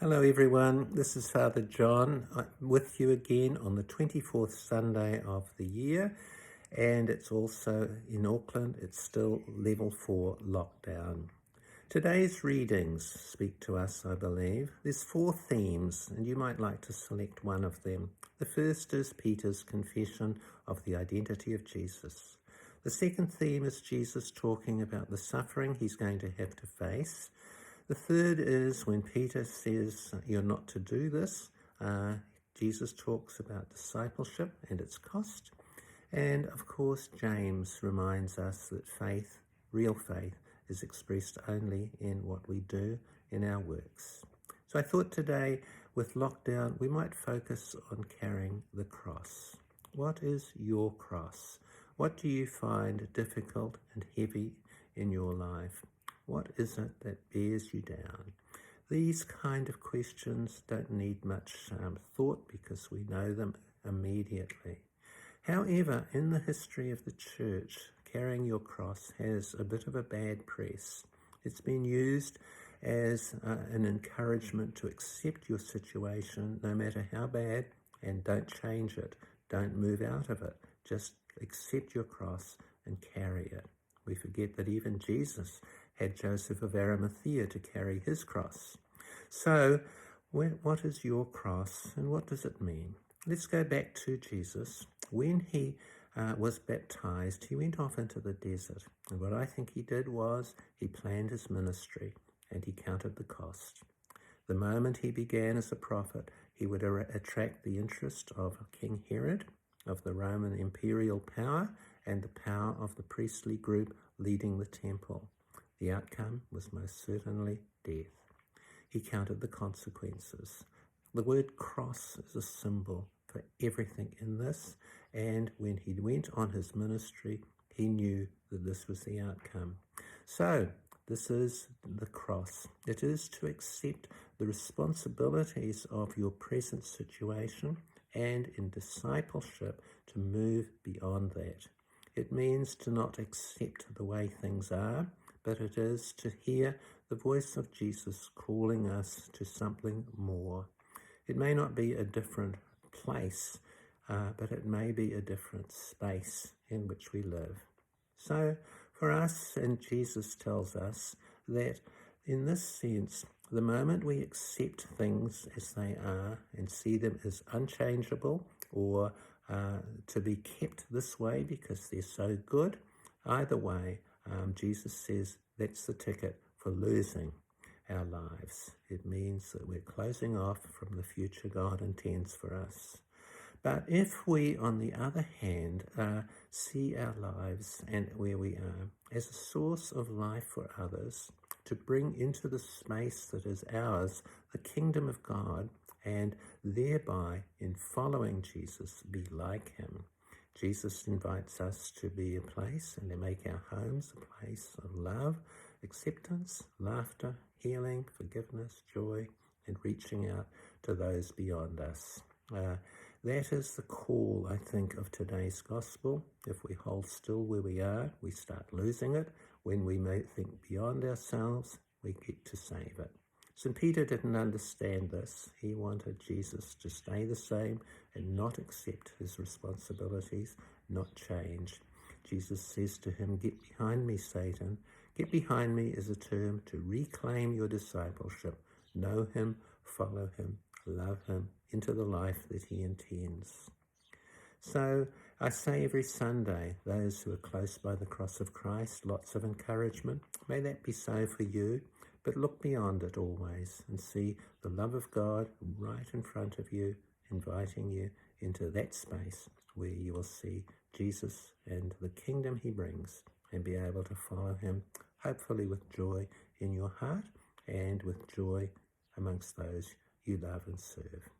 Hello everyone, this is Father John with you again on the 24th Sunday of the year, and it's also in Auckland. It's still level 4 lockdown. Today's readings speak to us, I believe. There's 4 themes and you might like to select one of them. The first is Peter's confession of the identity of Jesus. The second theme is Jesus talking about the suffering he's going to have to face. The third is when Peter says you're not to do this, Jesus talks about discipleship and its cost. And of course, James reminds us that faith, real faith, is expressed only in what we do in our works. So I thought today, with lockdown, we might focus on carrying the cross. What is your cross? What do you find difficult and heavy in your life? What is it that bears you down? These kind of questions don't need much thought because we know them immediately. However, in the history of the church, carrying your cross has a bit of a bad press. It's been used as an encouragement to accept your situation no matter how bad and don't change it. Don't move out of it. Just accept your cross and carry it. We forget that even Jesus had Joseph of Arimathea to carry his cross. So, what is your cross and what does it mean? Let's go back to Jesus. When he was baptized, he went off into the desert. And what I think he did was he planned his ministry and he counted the cost. The moment he began as a prophet, he would attract the interest of King Herod, of the Roman imperial power, and the power of the priestly group leading the temple. The outcome was most certainly death. He counted the consequences. The word cross is a symbol for everything in this, and when he went on his ministry, he knew that this was the outcome. So, this is the cross. It is to accept the responsibilities of your present situation and in discipleship to move beyond that. It means to not accept the way things are, but it is to hear the voice of Jesus calling us to something more. It may not be a different place, but it may be a different space in which we live. So for us, and Jesus tells us that in this sense, the moment we accept things as they are and see them as unchangeable or to be kept this way because they're so good, either way, Jesus says that's the ticket for losing our lives. It means that we're closing off from the future God intends for us. But if we, on the other hand, see our lives and where we are as a source of life for others, to bring into the space that is ours the kingdom of God, and thereby, in following Jesus, be like him. Jesus invites us to be a place and to make our homes a place of love, acceptance, laughter, healing, forgiveness, joy, and reaching out to those beyond us. That is the call, I think, of today's gospel. If we hold still where we are, we start losing it. When we may think beyond ourselves, we get to save it. St. Peter didn't understand this. He wanted Jesus to stay the same and not accept his responsibilities, not change. Jesus says to him, "Get behind me, Satan." Get behind me is a term to reclaim your discipleship. Know him, follow him, love him into the life that he intends. So I say every Sunday, those who are close by the cross of Christ, lots of encouragement. May that be so for you, but look beyond it always and see the love of God right in front of you, inviting you into that space where you will see Jesus and the kingdom he brings and be able to follow him, hopefully with joy in your heart and with joy amongst those you love and serve.